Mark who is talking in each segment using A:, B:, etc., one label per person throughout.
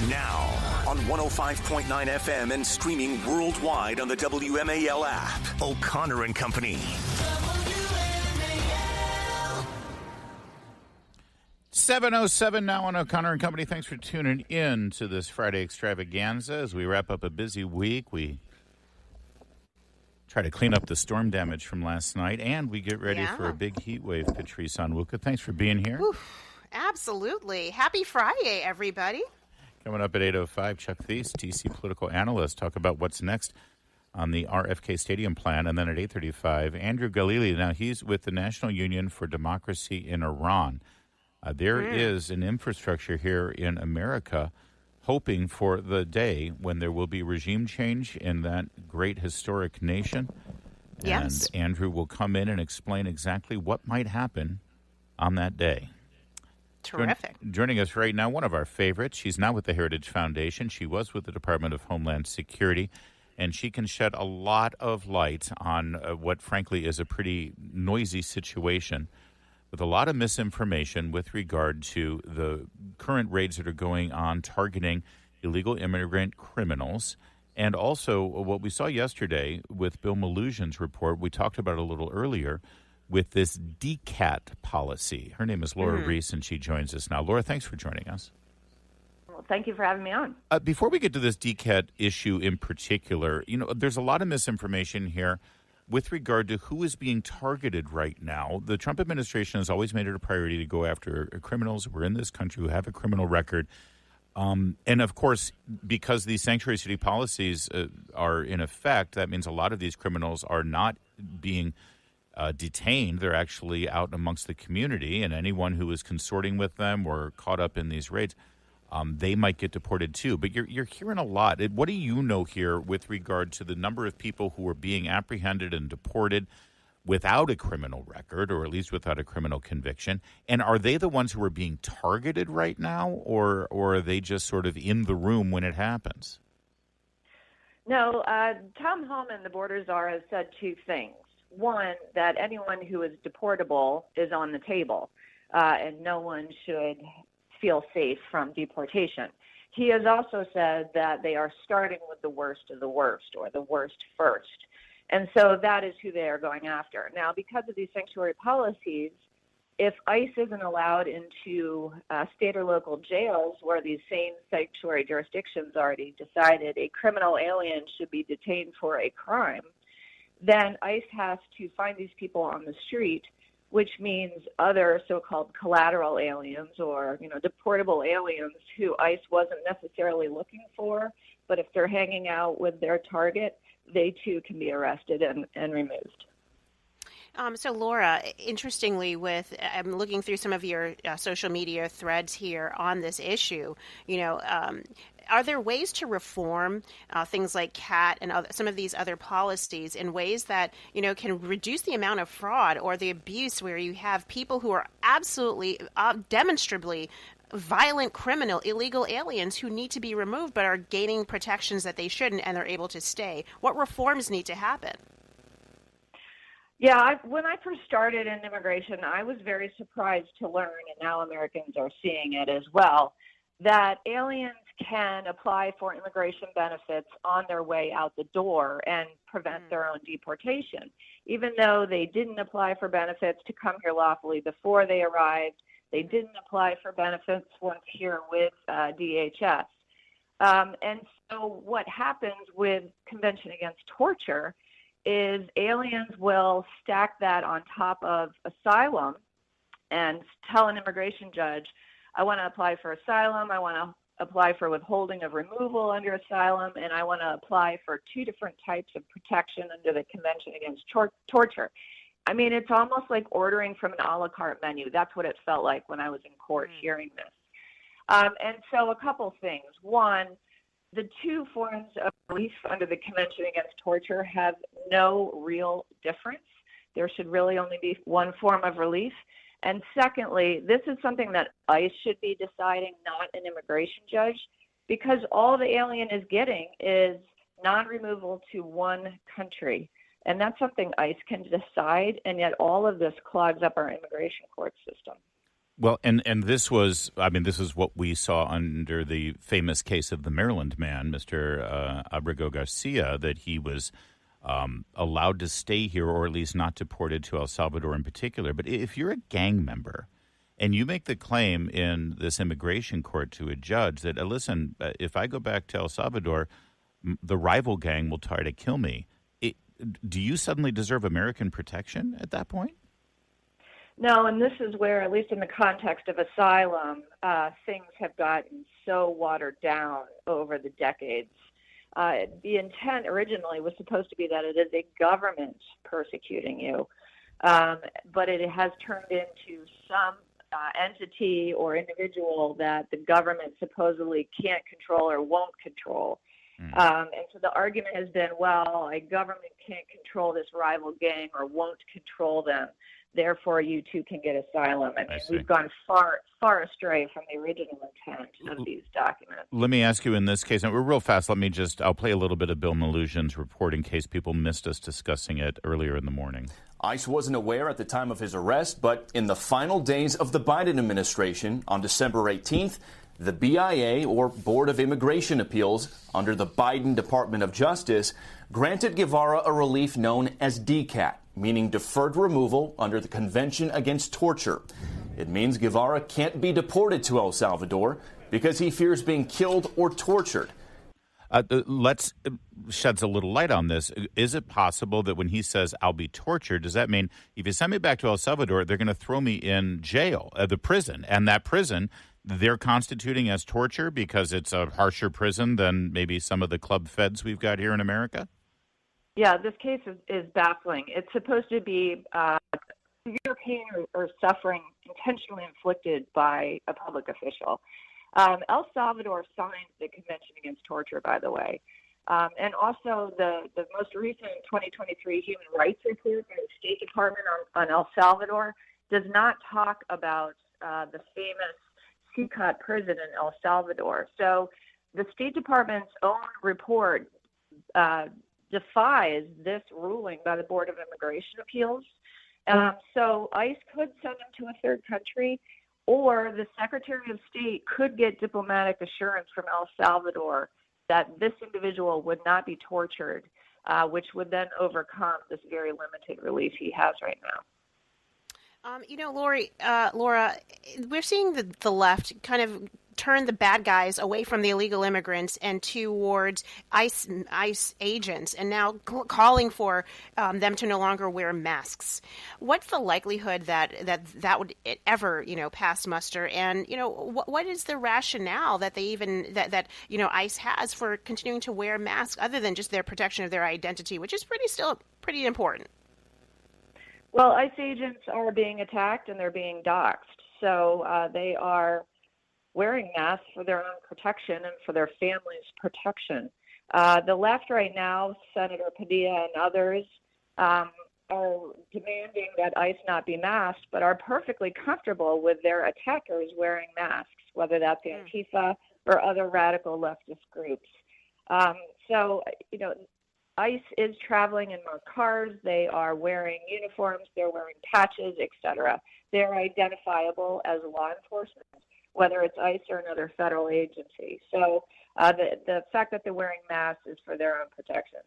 A: Now, on 105.9 FM and streaming worldwide on the WMAL app, O'Connor and Company.
B: WMAL. 7:07 now on O'Connor and Company. Thanks for tuning in to this Friday extravaganza. As we wrap up a busy week, we try to clean up the storm damage from last night, and we get ready for a big heat wave. Patrice Onwuka, thanks for being here.
C: Absolutely. Happy Friday, everybody.
B: Coming up at 8:05, Chuck Thies, DC political analyst, talk about what's next on the RFK Stadium plan. And then at 8:35, Andrew Galili. Now, he's with the National Union for Democracy in Iran. There is an infrastructure here in America hoping for the day when there will be regime change in that great historic nation.
C: Yes.
B: And Andrew will come in and explain exactly what might happen on that day.
C: Terrific.
B: Joining us right now, one of our favorites. She's now with the Heritage Foundation. She was with the Department of Homeland Security, and she can shed a lot of light on what, frankly, is a pretty noisy situation with a lot of misinformation with regard to the current raids that are going on targeting illegal immigrant criminals. And also what we saw yesterday with Bill Maloogian's report, we talked about it a little earlier, with this DCAT policy. Her name is Lora Ries, and she joins us now. Lora, thanks for joining us.
D: Well, thank you for having me on.
B: Before we get to this DCAT issue in particular, there's a lot of misinformation here with regard to who is being targeted right now. The Trump administration has always made it a priority to go after criminals who are in this country who have a criminal record. And, of course, because these sanctuary city policies are in effect, that means a lot of these criminals are not being detained. They're actually out amongst the community, and anyone who is consorting with them or caught up in these raids, they might get deported too. But you're hearing a lot. What do you know here with regard to the number of people who are being apprehended and deported without a criminal record, or at least without a criminal conviction? And are they the ones who are being targeted right now, or are they just sort of in the room when it happens?
D: No, Tom Homan, the border czar, has said two things. One, that anyone who is deportable is on the table, and no one should feel safe from deportation. He has also said that they are starting with the worst of the worst, or the worst first. And so that is who they are going after. Now, because of these sanctuary policies, if ICE isn't allowed into state or local jails where these same sanctuary jurisdictions already decided a criminal alien should be detained for a crime, then ICE has to find these people on the street, which means other so-called collateral aliens or, deportable aliens who ICE wasn't necessarily looking for, but if they're hanging out with their target, they too can be arrested and removed.
C: So, Lora, interestingly, I'm looking through some of your social media threads here on this issue. Are there ways to reform things like CAT and some of these other policies in ways that, can reduce the amount of fraud or the abuse where you have people who are absolutely demonstrably violent criminal, illegal aliens who need to be removed but are gaining protections that they shouldn't and they're able to stay? What reforms need to happen?
D: Yeah, when I first started in immigration, I was very surprised to learn, and now Americans are seeing it as well, that aliens can apply for immigration benefits on their way out the door and prevent their own deportation. Even though they didn't apply for benefits to come here lawfully before they arrived, they didn't apply for benefits once here with DHS. And so what happens with Convention Against Torture is aliens will stack that on top of asylum and tell an immigration judge, I want to apply for asylum, I want to apply for withholding of removal under asylum, and I want to apply for two different types of protection under the Convention Against Torture. I mean, it's almost like ordering from an a la carte menu. That's what it felt like when I was in court hearing this. And so a couple things. One, the two forms of relief under the Convention Against Torture have no real difference. There should really only be one form of relief. And secondly, this is something that ICE should be deciding, not an immigration judge, because all the alien is getting is non-removal to one country. And that's something ICE can decide, and yet all of this clogs up our immigration court system.
B: Well, and this was, this is what we saw under the famous case of the Maryland man, Mr. Abrego Garcia, that he was allowed to stay here or at least not deported to El Salvador in particular. But if you're a gang member and you make the claim in this immigration court to a judge that, listen, if I go back to El Salvador, the rival gang will try to kill me, do you suddenly deserve American protection at that point?
D: No, and this is where, at least in the context of asylum, things have gotten so watered down over the decades. The intent originally was supposed to be that it is a government persecuting you, but it has turned into some entity or individual that the government supposedly can't control or won't control. And so the argument has been, well, a government can't control this rival gang or won't control them. Therefore, you too can get asylum. I mean, we've gone far astray from the original intent of these documents.
B: Let me ask you in this case, and we're real fast, I'll play a little bit of Bill Malusian's report in case people missed us discussing it earlier in the morning.
E: ICE wasn't aware at the time of his arrest, but in the final days of the Biden administration, on December 18th, the BIA, or Board of Immigration Appeals, under the Biden Department of Justice, granted Guevara a relief known as DCAT, meaning deferred removal under the Convention Against Torture. It means Guevara can't be deported to El Salvador because he fears being killed or tortured.
B: Let's sheds a little light on this. Is it possible that when he says, I'll be tortured, does that mean if you send me back to El Salvador, they're going to throw me in jail, the prison, and that prison they're constituting as torture because it's a harsher prison than maybe some of the club feds we've got here in America?
D: Yeah, this case is baffling. It's supposed to be severe pain or suffering intentionally inflicted by a public official. El Salvador signed the Convention Against Torture, by the way. And also the most recent 2023 Human Rights Report by the State Department on El Salvador does not talk about the famous CCOT prison in El Salvador. So the State Department's own report defies this ruling by the Board of Immigration Appeals. So ICE could send him to a third country, or the Secretary of State could get diplomatic assurance from El Salvador that this individual would not be tortured, which would then overcome this very limited relief he has right now.
C: Lora, we're seeing the left kind of turn the bad guys away from the illegal immigrants and towards ICE agents, and now calling for them to no longer wear masks. What's the likelihood that would ever pass muster? And what is the rationale that they even that ICE has for continuing to wear masks, other than just their protection of their identity, which is still pretty important?
D: Well, ICE agents are being attacked and they're being doxxed, so they are wearing masks for their own protection and for their family's protection. The left right now, Senator Padilla and others, are demanding that ICE not be masked, but are perfectly comfortable with their attackers wearing masks, whether that's Antifa or other radical leftist groups. ICE is traveling in more cars. They are wearing uniforms. They're wearing patches, etc. They're identifiable as law enforcement, whether it's ICE or another federal agency. So the fact that they're wearing masks is for their own protection.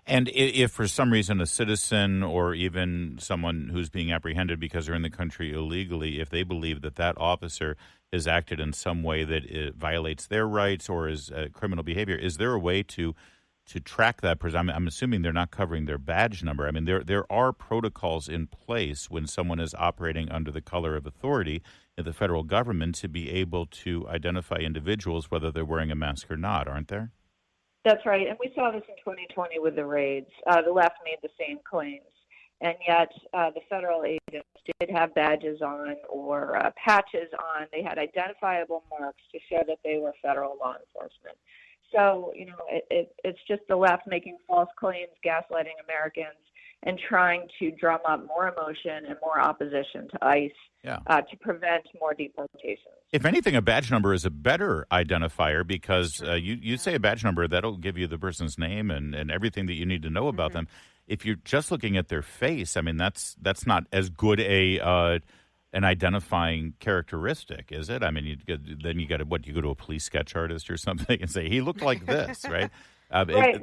B: And if for some reason a citizen or even someone who's being apprehended because they're in the country illegally, if they believe that officer has acted in some way that it violates their rights or is criminal behavior, is there a way to track that? Because I'm assuming they're not covering their badge number. I mean, there are protocols in place when someone is operating under the color of authority in the federal government to be able to identify individuals, whether they're wearing a mask or not, aren't there?
D: That's right. And we saw this in 2020 with the raids. The left made the same claims. And yet the federal agents did have badges on or patches on. They had identifiable marks to show that they were federal law enforcement. So, it's just the left making false claims, gaslighting Americans, and trying to drum up more emotion and more opposition to ICE to prevent more deportations.
B: If anything, a badge number is a better identifier because you say a badge number, that'll give you the person's name and everything that you need to know about them. If you're just looking at their face, I mean, that's not as good a an identifying characteristic, is it? I mean, you go to a police sketch artist or something and say, he looked like this, right?
D: Right,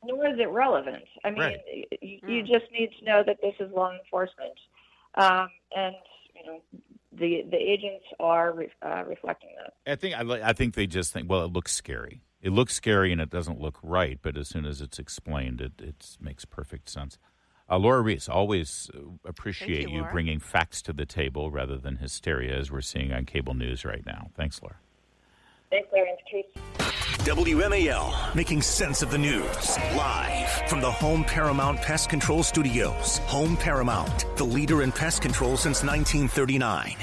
D: nor is it relevant. I mean,
B: right.
D: you just need to know that this is law enforcement. And, the agents are reflecting that.
B: I think they just think, well, it looks scary. It looks scary and it doesn't look right, but as soon as it's explained, it makes perfect sense. Lora Ries, always appreciate you bringing facts to the table rather than hysteria, as we're seeing on cable news right now. Thanks, Laura.
D: Thanks, Larry and Patrice.
A: WMAL, making sense of the news. Live from the Home Paramount Pest Control Studios. Home Paramount, the leader in pest control since 1939.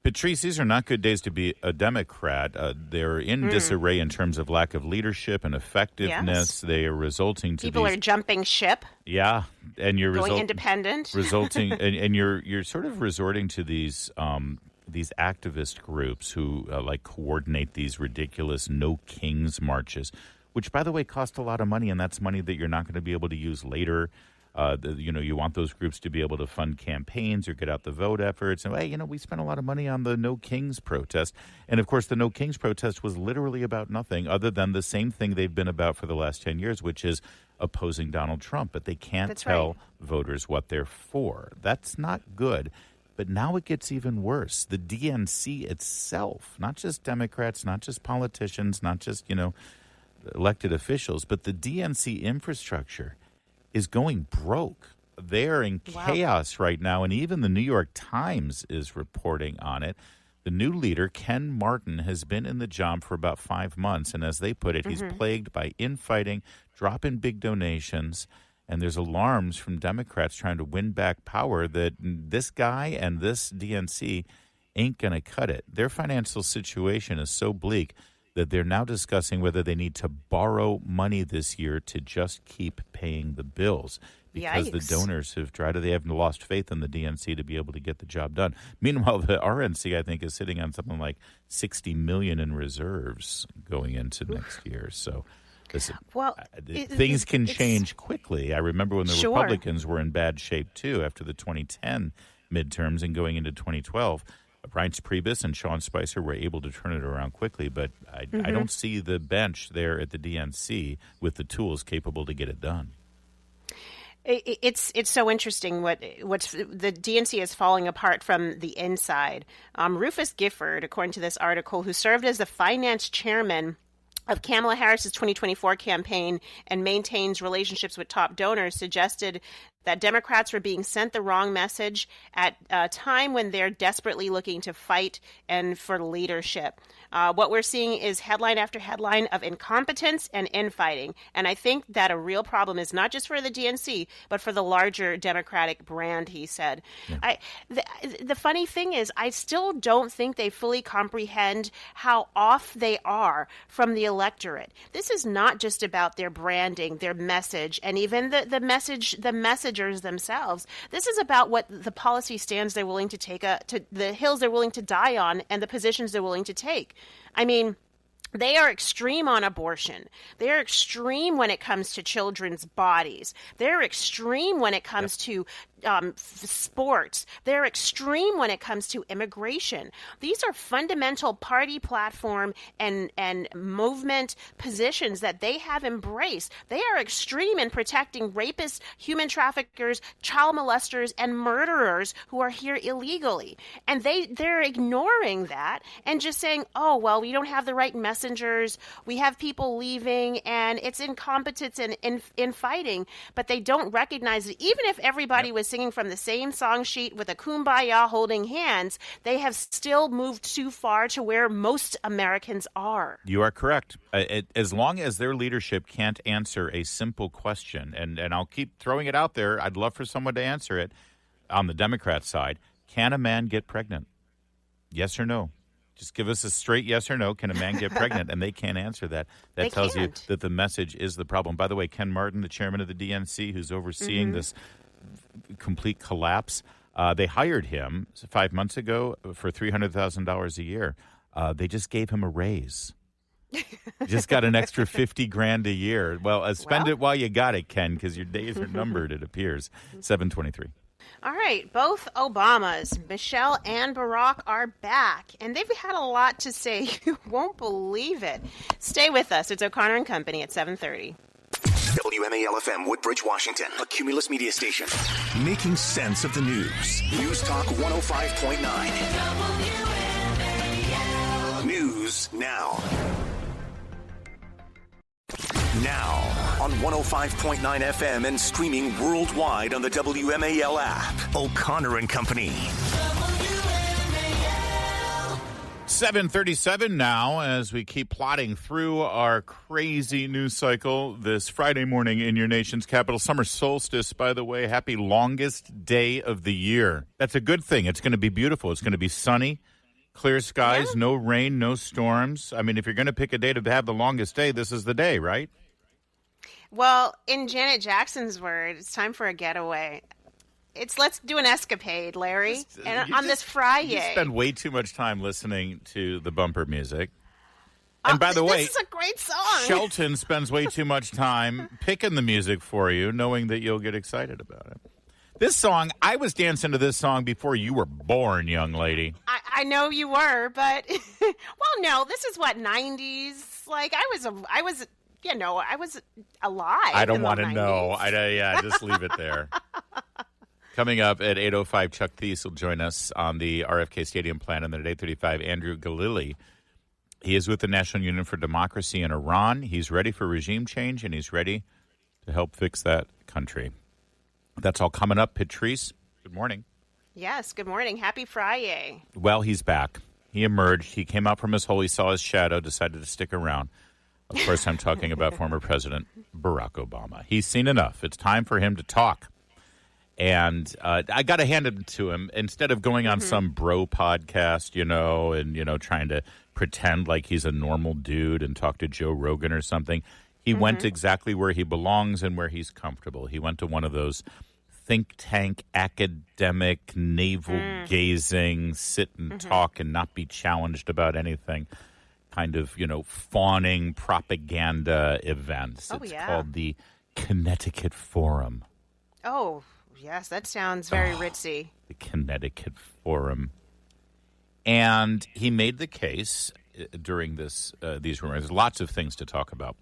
B: Patrice, these are not good days to be a Democrat. They're in disarray in terms of lack of leadership and effectiveness. Yes. They are resulting to
C: people are jumping ship.
B: Yeah, and you're
C: going independent.
B: And you're sort of resorting to these activist groups who coordinate these ridiculous No Kings marches, which, by the way, cost a lot of money, and that's money that you're not going to be able to use later. You want those groups to be able to fund campaigns or get out the vote efforts. And, hey, we spent a lot of money on the No Kings protest. And, of course, the No Kings protest was literally about nothing other than the same thing they've been about for the last 10 years, which is opposing Donald Trump. But they can't tell voters what they're for. That's not good. But now it gets even worse. The DNC itself, not just Democrats, not just politicians, not just, elected officials, but the DNC infrastructure is going broke. They're in chaos right now, and even the New York Times is reporting on it. The new leader, Ken Martin, has been in the job for about 5 months, and as they put it, he's plagued by infighting, drop-in big donations, and there's alarms from Democrats trying to win back power that this guy and this DNC ain't going to cut it. Their financial situation is so bleak that they're now discussing whether they need to borrow money this year to just keep paying the bills because the donors they have lost faith in the DNC to be able to get the job done. Meanwhile, the RNC, I think, is sitting on something like $60 million in reserves going into next year. So things can change quickly. I remember when the Republicans were in bad shape, too, after the 2010 midterms and going into 2012. Reince Priebus and Sean Spicer were able to turn it around quickly, but I don't see the bench there at the DNC with the tools capable to get it done.
C: It's so interesting what's the DNC is falling apart from the inside. Rufus Gifford, according to this article, who served as the finance chairman of Kamala Harris's 2024 campaign and maintains relationships with top donors, suggested that Democrats were being sent the wrong message at a time when they're desperately looking to fight and for leadership. What we're seeing is headline after headline of incompetence and infighting. And I think that a real problem is not just for the DNC, but for the larger Democratic brand, he said. Yeah. The funny thing is, I still don't think they fully comprehend how off they are from the electorate. This is not just about their branding, their message, and even the messagers themselves. This is about what the policy stands they're willing to take, to the hills they're willing to die on, and the positions they're willing to take. I mean, they are extreme on abortion. They are extreme when it comes to children's bodies. They're extreme when it comes to sports. They're extreme when it comes to immigration. These are fundamental party platform and movement positions that they have embraced. They are extreme in protecting rapists, human traffickers, child molesters, and murderers who are here illegally. And they're ignoring that and just saying, oh, well, we don't have the right messengers. We have people leaving, and it's incompetence and infighting. But they don't recognize that even if everybody was singing from the same song sheet with a kumbaya holding hands, they have still moved too far to where most Americans are.
B: You are correct. As long as their leadership can't answer a simple question, and I'll keep throwing it out there, I'd love for someone to answer it on the Democrat side. Can a man get pregnant? Yes or no? Just give us a straight yes or no. Can a man get pregnant? And they can't answer that. That tells you that the message is the problem. By the way, Ken Martin, the chairman of the DNC, who's overseeing this complete collapse, they hired him 5 months ago for $300,000 a year. They just gave him a raise. Just got an extra $50,000 a year. Well, spend it while you got it, Ken, because your days are numbered, it appears. 7:23.
C: All right, both Obamas, Michelle and Barack, are back, and they've had a lot to say. You won't believe it. Stay with us. It's O'Connor and Company at 7:30.
A: WMAL-FM, Woodbridge, Washington, a Cumulus media station. Making sense of the news. News Talk 105.9. News now. Now on 105.9 FM and streaming worldwide on the WMAL app. O'Connor and Company.
B: 7:37 now as we keep plodding through our crazy news cycle this Friday morning in your nation's capital. Summer solstice, by the way. Happy longest day of the year. That's a good thing. It's going to be beautiful. It's going to be sunny, clear skies, no rain, no storms. I mean, if you're going to pick a day to have the longest day, this is the day, right?
C: Well, in Janet Jackson's words, it's time for a getaway. Let's do an escapade, Larry, on this Friday.
B: You spend way too much time listening to the bumper music. And by the way,
C: this is a great song.
B: Shelton spends way too much time picking the music for you, knowing that you'll get excited about it. This song, I was dancing to this song before you were born, young lady.
C: I know you were, but well, no, this is what 90s. Like I was alive.
B: I don't want to know. Just leave it there. Coming up at 8:05, Chuck Thies will join us on the RFK Stadium plan, and then at 8:35, Andrew Galili. He is with the National Union for Democracy in Iran. He's ready for regime change, and he's ready to help fix that country. That's all coming up. Patrice, good morning.
C: Yes, good morning. Happy Friday.
B: Well, he's back. He emerged. He came out from his hole. He saw his shadow, decided to stick around. Of course, I'm talking about former President Barack Obama. He's seen enough. It's time for him to talk. And I got to hand it to him. Instead of going on some bro podcast, and trying to pretend like he's a normal dude and talk to Joe Rogan or something, he went exactly where he belongs and where he's comfortable. He went to one of those think tank, academic, navel-gazing, sit and talk and not be challenged about anything kind of, fawning propaganda events. It's called the Connecticut Forum.
C: Oh, yes, that sounds very ritzy.
B: The Connecticut Forum. And he made the case during these rumors. There's lots of things to talk about.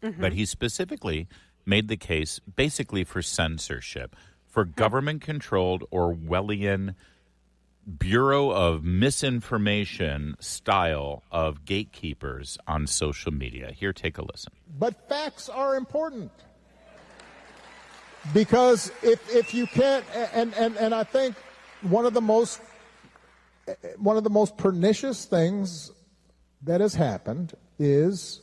B: But he specifically made the case basically for censorship, for government-controlled Orwellian Bureau of Misinformation style of gatekeepers on social media. Here, take a listen.
F: But facts are important. Because if you can't, and I think one of the most pernicious things that has happened is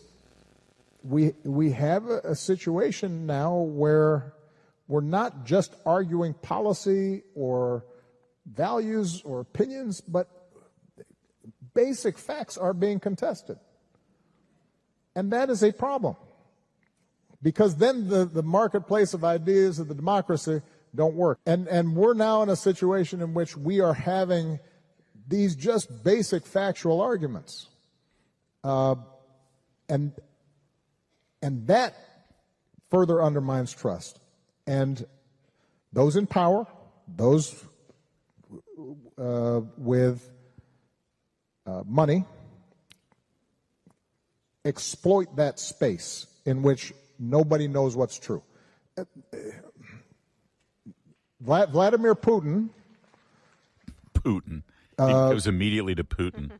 F: we have a situation now where we're not just arguing policy or values or opinions, but basic facts are being contested. And that is a problem. Because then the marketplace of ideas of the democracy don't work. And we're now in a situation in which we are having these just basic factual arguments. And that further undermines trust. And those in power, those with money, exploit that space in which nobody knows what's true. Vladimir Putin.
B: He goes immediately to Putin.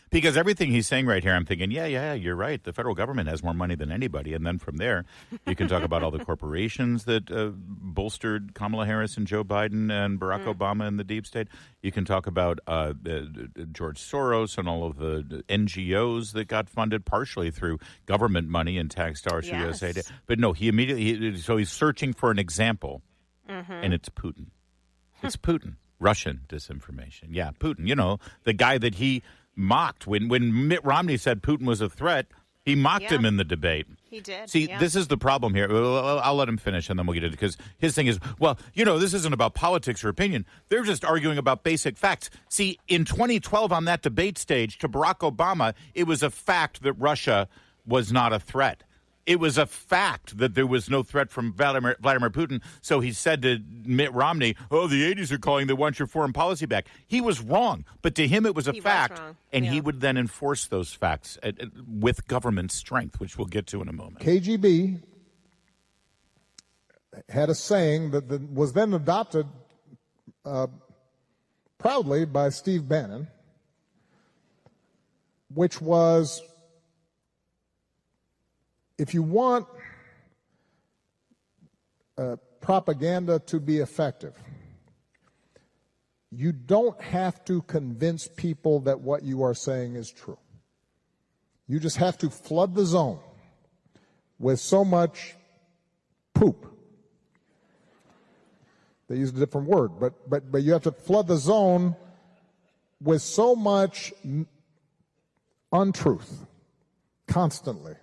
B: Because everything he's saying right here, I'm thinking, yeah, you're right. The federal government has more money than anybody. And then from there, you can talk about all the corporations that bolstered Kamala Harris and Joe Biden and Barack Obama and the deep state. You can talk about George Soros and all of the NGOs that got funded partially through government money and tax dollars through USAID. But no, he's searching for an example, and it's Putin. It's Putin. Russian disinformation. Yeah, Putin, the guy that he mocked when Mitt Romney said Putin was a threat, he mocked him in the debate.
C: He did.
B: See, this is the problem here. I'll let him finish and then we'll get into it because his thing is, this isn't about politics or opinion. They're just arguing about basic facts. See, in 2012 on that debate stage to Barack Obama, it was a fact that Russia was not a threat. It was a fact that there was no threat from Vladimir Putin. So he said to Mitt Romney, oh, the 80s are calling, they want your foreign policy back. He was wrong. But to him, it was a fact. And he would then enforce those facts with government strength, which we'll get to in a moment.
F: KGB had a saying that was then adopted proudly by Steve Bannon, which was, if you want propaganda to be effective, you don't have to convince people that what you are saying is true. You just have to flood the zone with so much poop. They used a different word, but you have to flood the zone with so much untruth constantly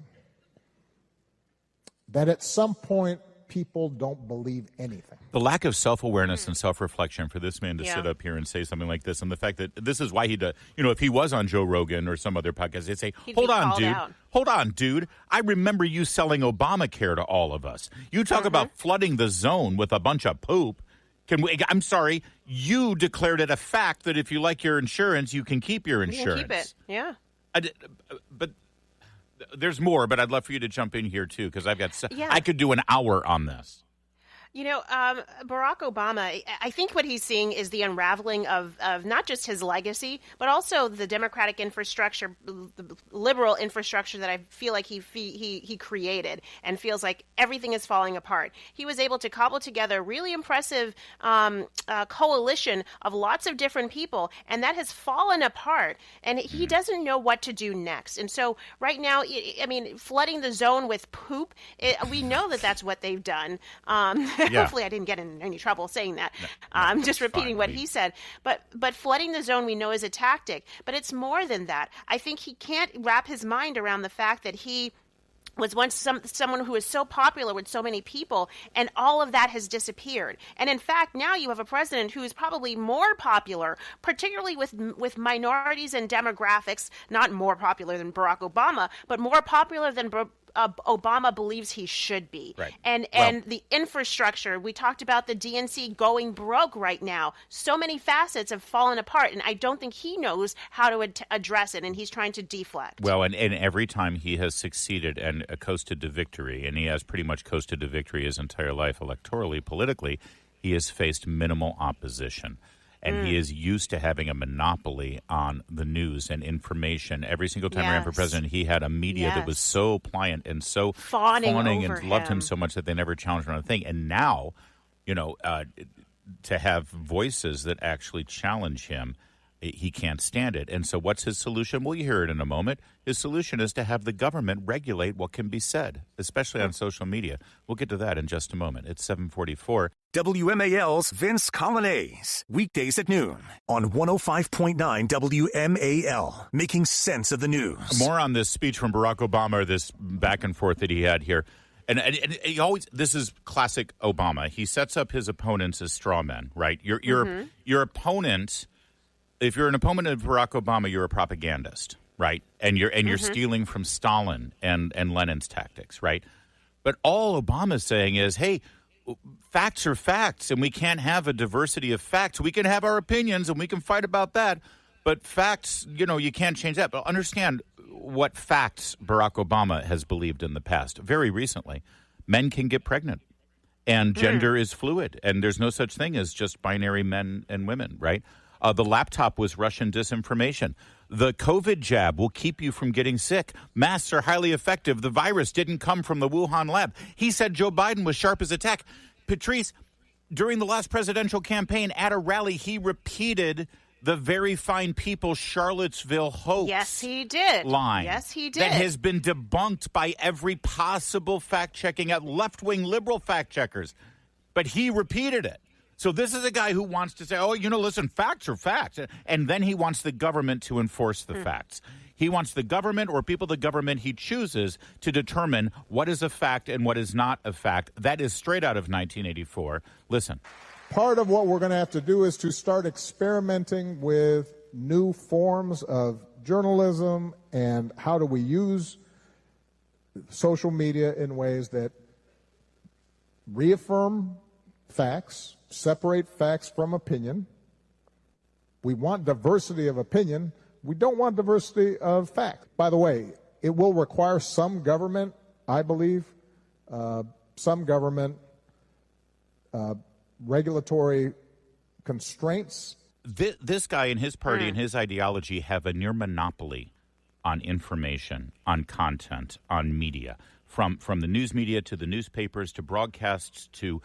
F: that at some point people don't believe anything.
B: The lack of self-awareness and self-reflection for this man to sit up here and say something like this, and the fact that this is why he does, if he was on Joe Rogan or some other podcast, they'd say, hold on, dude. I remember you selling Obamacare to all of us. You talk about flooding the zone with a bunch of poop. I'm sorry, you declared it a fact that if you like your insurance, you can keep your insurance.
C: You can keep it, yeah.
B: But there's more, but I'd love for you to jump in here, too, because I could do an hour on this.
C: Barack Obama, I think what he's seeing is the unraveling of not just his legacy, but also the democratic infrastructure, the liberal infrastructure that I feel like he created, and feels like everything is falling apart. He was able to cobble together a really impressive coalition of lots of different people, and that has fallen apart, and he doesn't know what to do next. And so right now, flooding the zone with poop, we know that that's what they've done. Hopefully I didn't get in any trouble saying that. I'm just repeating what he said. But flooding the zone we know is a tactic. But it's more than that. I think he can't wrap his mind around the fact that he was once someone who was so popular with so many people, and all of that has disappeared. And in fact, now you have a president who is probably more popular, particularly with minorities and demographics, not more popular than Barack Obama, but more popular than Obama believes he should be.
B: Right.
C: And the infrastructure, we talked about the DNC going broke right now. So many facets have fallen apart, and I don't think he knows how to address it, and he's trying to deflect.
B: Well, and every time he has succeeded and coasted to victory, and he has pretty much coasted to victory his entire life electorally, politically, he has faced minimal opposition. And he is used to having a monopoly on the news and information. Every single time he ran for president, he had a media that was so pliant and so fawning and loved him so much that they never challenged him on a thing. And now, to have voices that actually challenge him, he can't stand it. And so what's his solution? Well, you hear it in a moment. His solution is to have the government regulate what can be said, especially on social media. We'll get to that in just a moment. It's 7:44.
A: WMAL's Vince Colonnese, weekdays at noon on 105.9 WMAL, making sense of the news.
B: More on this speech from Barack Obama, or this back and forth that he had here. And he always, this is classic Obama. He sets up his opponents as straw men, right? Your opponent, if you're an opponent of Barack Obama, you're a propagandist, right? And you're stealing from Stalin and Lenin's tactics, right? But all Obama's saying is, hey, facts are facts, and we can't have a diversity of facts. We can have our opinions, and we can fight about that. But facts, you can't change that. But understand what facts Barack Obama has believed in the past. Very recently, men can get pregnant, and gender is fluid, and there's no such thing as just binary men and women, right? The laptop was Russian disinformation. The COVID jab will keep you from getting sick. Masks are highly effective. The virus didn't come from the Wuhan lab. He said Joe Biden was sharp as a tack. Patrice, during the last presidential campaign at a rally, he repeated the very fine people Charlottesville hoax.
C: Yes, he did.
B: Line.
C: Yes, he did.
B: That has been debunked by every possible fact-checking, left-wing liberal fact-checkers. But he repeated it. So this is a guy who wants to say, listen, facts are facts. And then he wants the government to enforce the facts. He wants the government or people the government he chooses to determine what is a fact and what is not a fact. That is straight out of 1984. Listen.
F: Part of what we're going to have to do is to start experimenting with new forms of journalism and how do we use social media in ways that reaffirm facts, separate facts from opinion. We want diversity of opinion. We don't want diversity of fact. By the way, it will require some government, I believe, some government regulatory constraints.
B: This guy and his party and his ideology have a near monopoly on information, on content, on media, from the news media to the newspapers to broadcasts to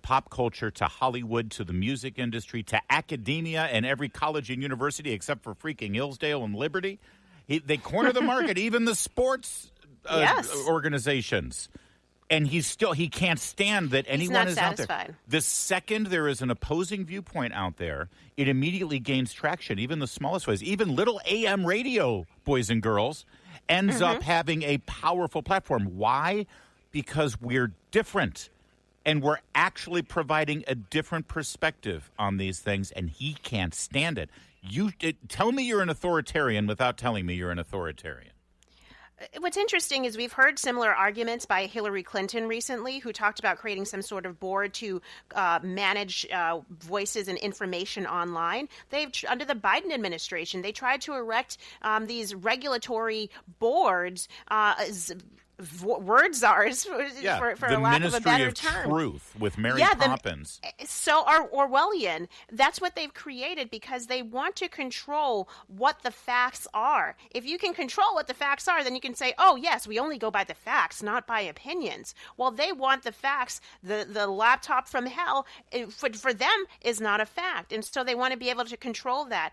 B: pop culture to Hollywood to the music industry to academia and every college and university except for freaking Hillsdale and Liberty. They corner the market, even the sports organizations. And he can't stand that anyone is out there. The second there is an opposing viewpoint out there, it immediately gains traction, even the smallest ways. Even little AM radio, boys and girls, ends up having a powerful platform. Why? Because we're different. And we're actually providing a different perspective on these things, and he can't stand it. Tell me you're an authoritarian without telling me you're an authoritarian.
C: What's interesting is we've heard similar arguments by Hillary Clinton recently, who talked about creating some sort of board to manage voices and information online. Under the Biden administration, they tried to erect these regulatory boards, word czars, for lack of a better term.
B: The Ministry of Truth with Mary Poppins.
C: So Orwellian. That's what they've created because they want to control what the facts are. If you can control what the facts are, then you can say, oh, yes, we only go by the facts, not by opinions. Well, they want the facts. The laptop from hell, for them, is not a fact. And so they want to be able to control that.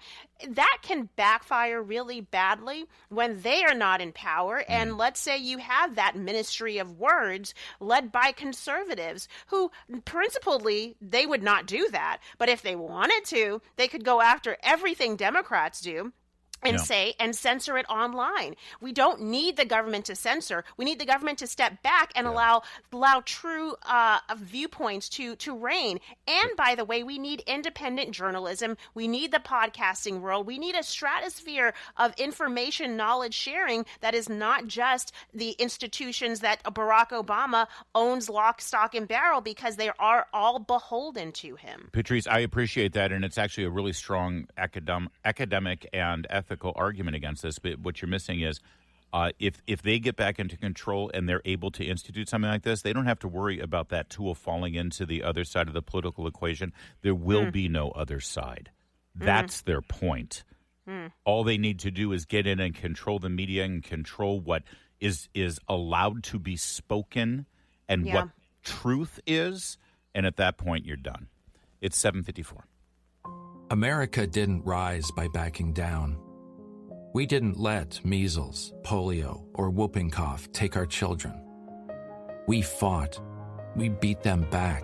C: That can backfire really badly when they are not in power. And let's say you have that ministry of words led by conservatives who principally they would not do that. But if they wanted to, they could go after everything Democrats do and say and censor it online. We don't need the government to censor. We need the government to step back and allow true viewpoints to reign. And by the way, we need independent journalism. We need the podcasting world. We need a stratosphere of information knowledge sharing that is not just the institutions that Barack Obama owns lock, stock, and barrel because they are all beholden to him.
B: Patrice, I appreciate that, and it's actually a really strong academic and ethical argument against this, but what you're missing is if they get back into control and they're able to institute something like this, they don't have to worry about that tool falling into the other side of the political equation. There will be no other side. That's their point. All they need to do is get in and control the media and control what is allowed to be spoken and what truth is, and at that point you're done. It's 7:54.
G: America didn't rise by backing down. We didn't let measles, polio, or whooping cough take our children. We fought. We beat them back.